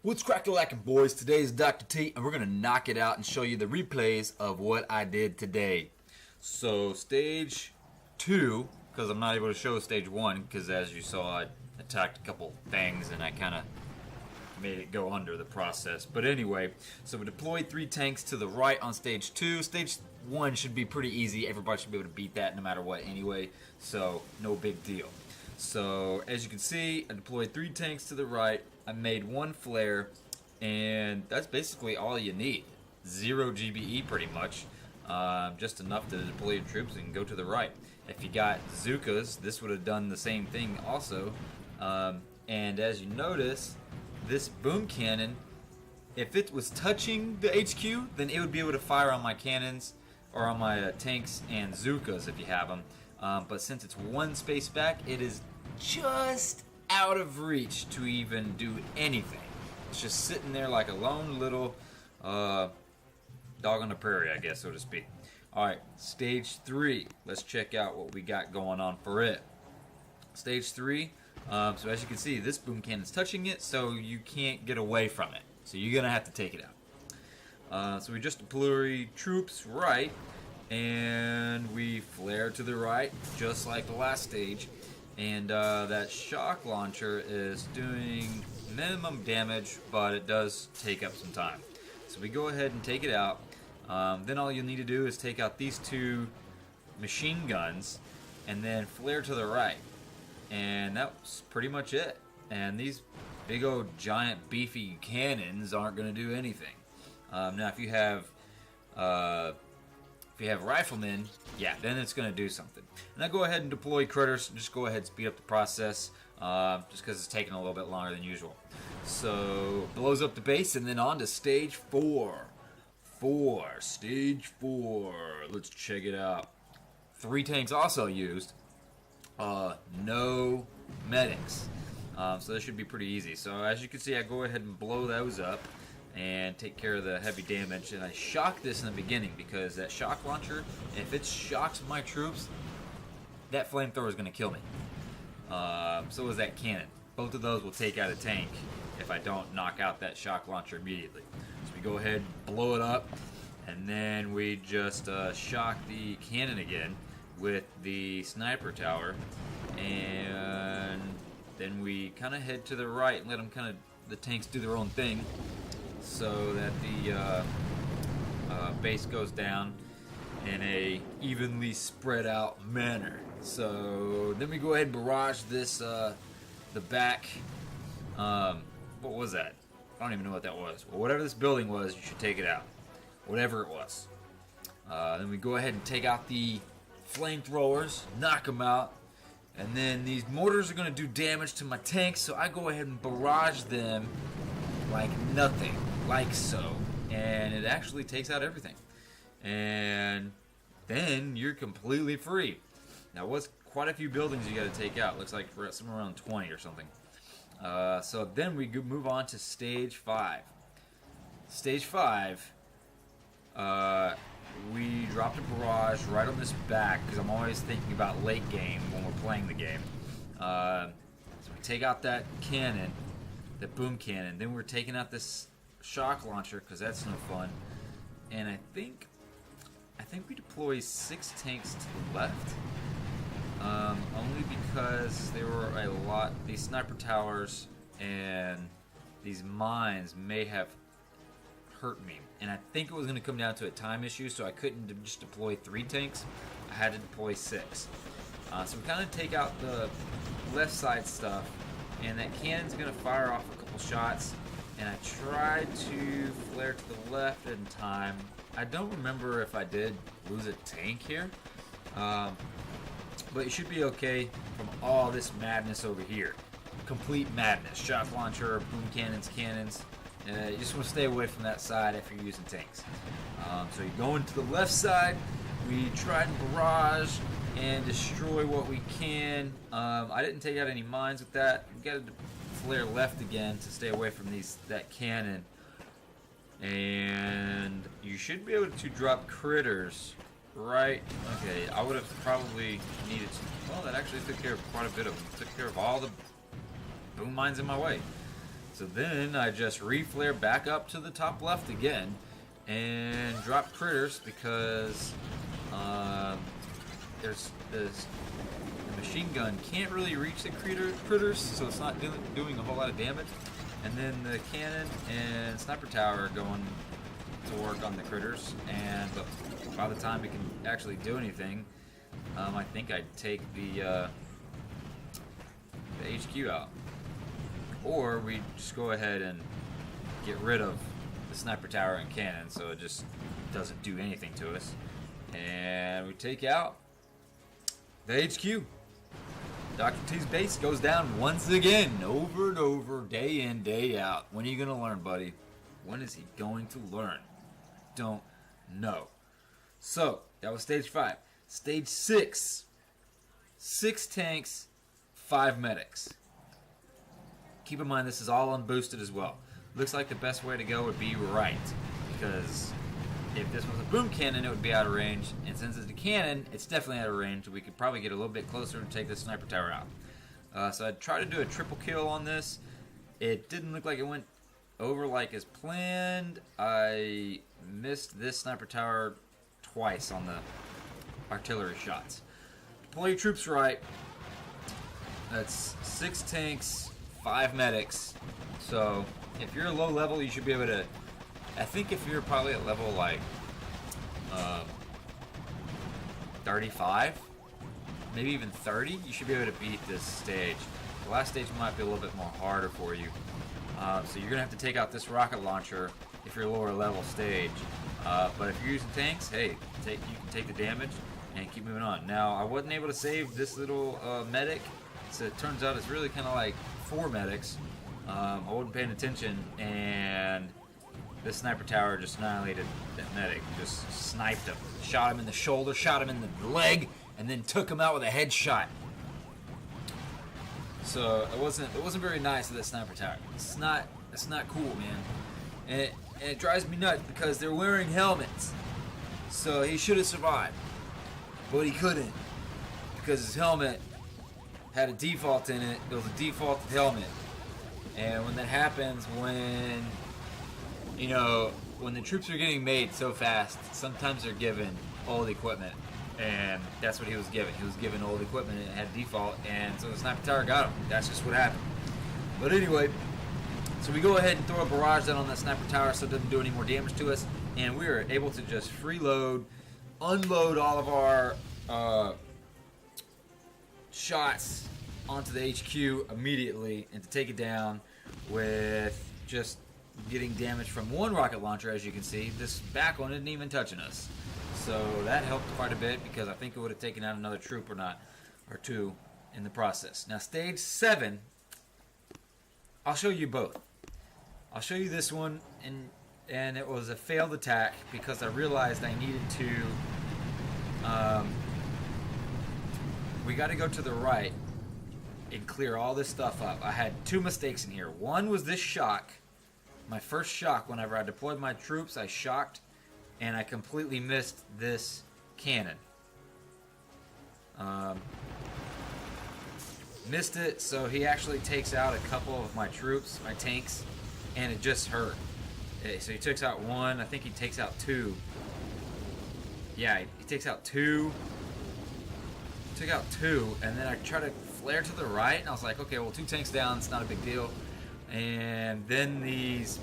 What's crack-a-lackin', boys? Today is Dr. T, and we're going to knock it out and show you the replays of what I did today. So, stage 2, because I'm not able to show stage 1, because as you saw, I attacked a couple things, and I kind of made it go under the process. But anyway, so we deployed 3 tanks to the right on stage 2. Stage 1 should be pretty easy. Everybody should be able to beat that no matter what anyway, so no big deal. So, as you can see, I deployed 3 tanks to the right. I made 1 flare, and that's basically all you need. 0 GBE pretty much. Just enough to deploy your troops and go to the right. If you got Zookas, this would have done the same thing also. And as you notice, this boom cannon, if it was touching the HQ, then it would be able to fire on my cannons or on my tanks and Zookas if you have them. But since it's 1 space back, it is just out of reach to even do anything. It's just sitting there like a lone little dog on the prairie, I guess, so to speak. Alright, stage 3. Let's check out what we got going on for it. Stage 3, so as you can see, this boom cannon's touching it, so you can't get away from it. So you're going to have to take it out. So we just deploy troops right, and we flare to the right, just like the last stage. And that shock launcher is doing minimum damage, but it does take up some time. So we go ahead and take it out. Then all you'll need to do is take out these 2 machine guns and then flare to the right. And that's pretty much it. And these big old giant beefy cannons aren't going to do anything. Now if you have Riflemen, yeah, then it's going to do something. And I go ahead and deploy critters. Just go ahead and speed up the process, just because it's taking a little bit longer than usual. So, blows up the base, and then on to stage 4. Stage 4. Let's check it out. 3 tanks also used. No medics. So this should be pretty easy. So as you can see, I go ahead and blow those up and take care of the heavy damage. And I shock this in the beginning because that shock launcher, if it shocks my troops, that flamethrower is going to kill me. So is that cannon. Both of those will take out a tank if I don't knock out that shock launcher immediately. So we go ahead, blow it up, and then we just shock the cannon again with the sniper tower, and then we kind of head to the right and let them the tanks do their own thing, so that the base goes down in a evenly spread out manner. So then we go ahead and barrage this the back. What was that? I don't even know what that was. Well, whatever this building was, you should take it out. Whatever it was. Then we go ahead and take out the flamethrowers, knock them out, and then these mortars are going to do damage to my tanks, so I go ahead and barrage them like nothing, like so, and it actually takes out everything. And then you're completely free. Now, it was quite a few buildings you got to take out. Looks like we're somewhere around 20 or something. So then we move on to stage 5. Stage 5, we dropped a barrage right on this back, because I'm always thinking about late game when we're playing the game. So we take out that cannon, the boom cannon. Then we're taking out this shock launcher, because that's no fun. And I think we deploy 6 tanks to the left. Only because there were a lot, these sniper towers and these mines may have hurt me. And I think it was going to come down to a time issue, so I couldn't just deploy 3 tanks. I had to deploy 6. So we kind of take out the left side stuff, and that cannon's going to fire off a couple shots. And I tried to flare to the left in time. I don't remember if I did lose a tank here. But it should be okay from all this madness over here. Complete madness. Shock launcher, boom cannons. You just want to stay away from that side if you're using tanks. So you go into the left side. We try and barrage and destroy what we can. I didn't take out any mines with that. We got to flare left again to stay away from that cannon. And you should be able to drop critters. Right, okay, I would have probably needed to, well, that actually took care of quite a bit of them. Took care of all the boom mines in my way. So then I just reflare back up to the top left again and drop critters because the machine gun can't really reach the critters, so it's not doing a whole lot of damage. And then the cannon and sniper tower are going to work on the critters, and by the time it can actually do anything, I think I'd take the HQ out. Or we just go ahead and get rid of the sniper tower and cannon so it just doesn't do anything to us. And we take out the HQ. Dr. T's base goes down once again, over and over, day in, day out. When are you going to learn, buddy? When is he going to learn? Don't know. So, that was stage 5. Stage 6. 6 tanks, 5 medics. Keep in mind this is all unboosted as well. Looks like the best way to go would be right, because if this was a boom cannon, it would be out of range, and since it's a cannon, it's definitely out of range. We could probably get a little bit closer to take this sniper tower out. So I'd try to do a triple kill on this. It didn't look like it went over like as planned. I missed this sniper tower twice on the artillery shots. Deploy your troops right. That's 6 tanks, 5 medics. So if you're low level, you should be able to. I think if you're probably at level like 35, maybe even 30, you should be able to beat this stage. The last stage might be a little bit more harder for you. So you're gonna have to take out this rocket launcher if you're lower level stage. But if you're using tanks, hey, you can take the damage and keep moving on. Now I wasn't able to save this little medic, so it turns out it's really kind of like 4 medics. I wasn't paying attention, and this sniper tower just annihilated that medic. Just sniped him, shot him in the shoulder, shot him in the leg, and then took him out with a headshot. So it wasn't very nice of that sniper tower. It's not cool, man. And it drives me nuts because they're wearing helmets. So he should have survived, but he couldn't because his helmet had a default in it. It was a defaulted helmet, and when that happens, when the troops are getting made so fast, sometimes they're given old equipment, and that's what he was given. He was given old equipment and it had default, and so the sniper tower got him. That's just what happened. But anyway, so we go ahead and throw a barrage down on that sniper tower so it doesn't do any more damage to us, and we are able to just freeload, unload all of our shots onto the HQ immediately, and to take it down with just getting damage from one rocket launcher. As you can see, this back one isn't even touching us, so that helped quite a bit because I think it would have taken out another troop or two in the process. Now stage 7, I'll show you both. I'll show you this one, and it was a failed attack because I realized I needed to we got to go to the right and clear all this stuff up. I had 2 mistakes in here. One was this shock. My first shock, whenever I deployed my troops, I shocked, and I completely missed this cannon. Missed it, so he actually takes out a couple of my troops, my tanks, and it just hurt. So he takes out 1, I think he takes out 2. Yeah, he takes out 2. Took out 2, and then I tried to flare to the right, and I was like, okay, well, 2 tanks down, it's not a big deal. And then these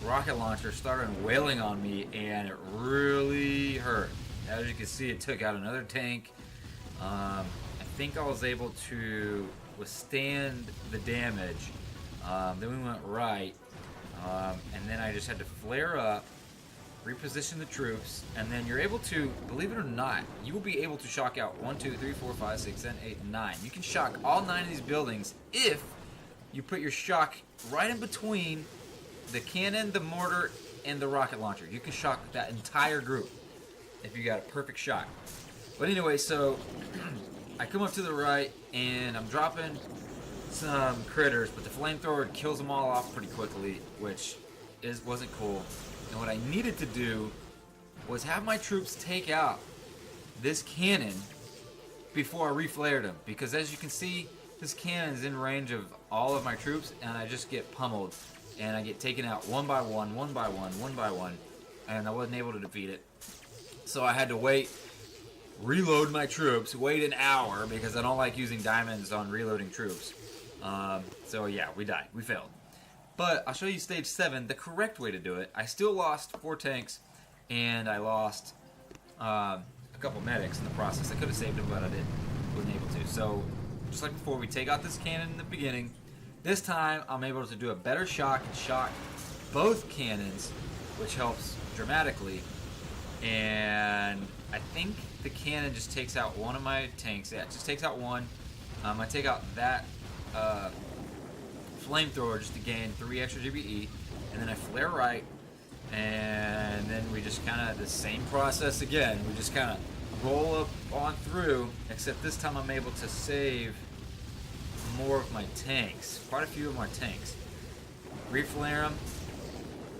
rocket launchers started wailing on me, and it really hurt. As you can see, it took out another tank. I think I was able to withstand the damage. Then we went right, and then I just had to flare up, reposition the troops, and then you're able to, believe it or not, you will be able to shock out 1, 2, 3, 4, 5, 6, 7, 8, 9. You can shock all 9 of these buildings if you put your shock right in between the cannon, the mortar, and the rocket launcher. You can shock that entire group if you got a perfect shot. But anyway, so I come up to the right, and I'm dropping some critters, but the flamethrower kills them all off pretty quickly, which wasn't cool. And what I needed to do was have my troops take out this cannon before I reflared them, because as you can see, this cannon is in range of all of my troops, and I just get pummeled. And I get taken out one by one, one by one, one by one. And I wasn't able to defeat it. So I had to wait, reload my troops, wait an hour, because I don't like using diamonds on reloading troops. So yeah, we died. We failed. But I'll show you stage 7, the correct way to do it. I still lost 4 tanks, and I lost a couple medics in the process. I could have saved them, but I wasn't able to. So, just like before, we take out this cannon in the beginning. This time, I'm able to do a better shock and shock both cannons, which helps dramatically. And I think the cannon just takes out one of my tanks. Yeah, it just takes out one. I take out that flamethrower just to gain 3 extra GBE, and then I flare right, and then we just kind of the same process again. We just kind of roll up on through, except this time I'm able to save more of my tanks, quite a few of my tanks. Reflare them.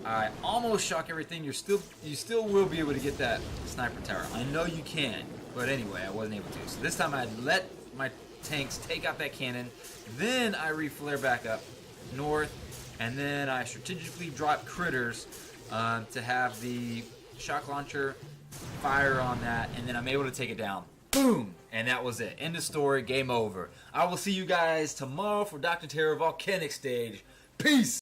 I almost shock everything. You still will be able to get that sniper tower. I know you can, but anyway, I wasn't able to. So this time I let my tanks take out that cannon, then I reflare back up north, and then I strategically drop critters to have the shock launcher fire on that, and then I'm able to take it down. Boom! And that was it. End of story. Game over. I will see you guys tomorrow for Dr. Terror Volcanic Stage. Peace!